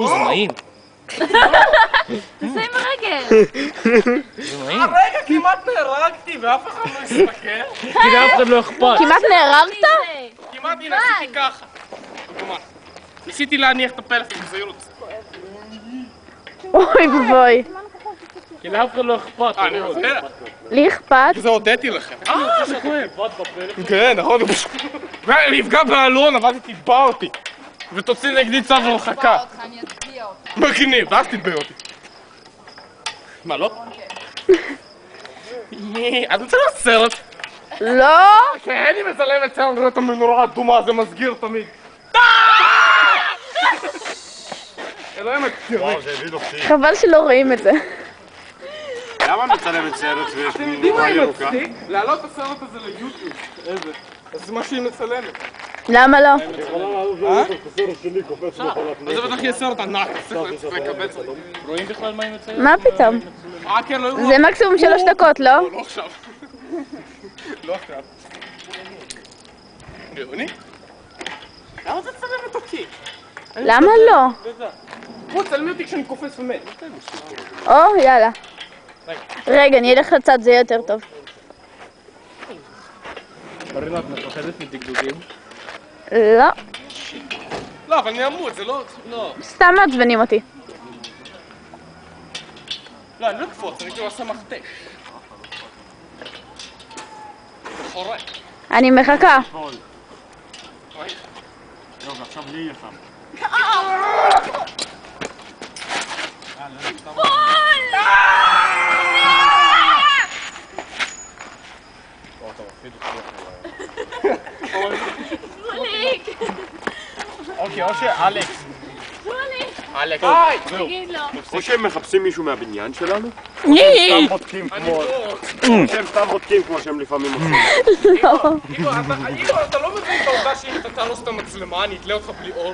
זה נעים. תעשה עם הרגל. זה נעים. רגע, כמעט נהרגתי ואף אחד לא הסתכל. כי לאף אחד לא אכפת. כמעט נהרגת? כמעט הנה, עשיתי ככה. ניסיתי להניח את הפלאפון, זה ירוץ. אוי ובוי. כי לאף אחד לא אכפת. אני יודע. לי אכפת. זה הודיתי לכם. זה כואב. כן, נכון. ונפגע באלון, אבל היא תתבע אותי. ותוציא נגדי צו הרחקה. אני אצביע אותך. מגניב, ואז תתבע אותי. מה, לא? את מצלמת סרט? לא. כן, היא מצלמת סרט, נראה את המנורה האדומה, זה מסגיר תמיד. אלוהים תראי. וואו, זה הביא לוחצי. חבל שלא רואים את זה. למה מצלמת סרט ויש אתם יודעים מה מנורה היא ירוקה? מצחיק? להעלות את הסרט הזה ליוטיוב. איזה? זה מה שהיא מצלמת. למה לא? אז זה בטח יהיה סרט ענק, צריך לקבץ אותו. רואים בכלל מה היא מציינת? מה פתאום? כן, לא זה מקסימום 3 דקות, לא? לא עכשיו. לא עכשיו. גאוני? למה זה צלמת אותי? למה לא? בוא, צלמי אותי כשאני קופץ ומת. או, יאללה. רגע, אני אלך לצד, זה יהיה יותר טוב. מרינה, את מפחדת מדגדוגים? לא. לא, אבל אני אמות, זה לא... לא. סתם מעצבנים אותי. לא, אני לא אקפוץ, אני כאילו עושה מכתש. זה חורק. אני מחכה. יופי, עכשיו לי יהיה שם. אוקיי, או שאלכס. אלכס. תגיד לו. או שהם מחפשים מישהו מהבניין שלנו, ני! סתם בודקים כמו... שהם סתם בודקים כמו שהם לפעמים עושים. איגור, אתה לא מבין את העובדה שאם אתה תהרוס את המצלמה, אני אתלה אותך בלי אור?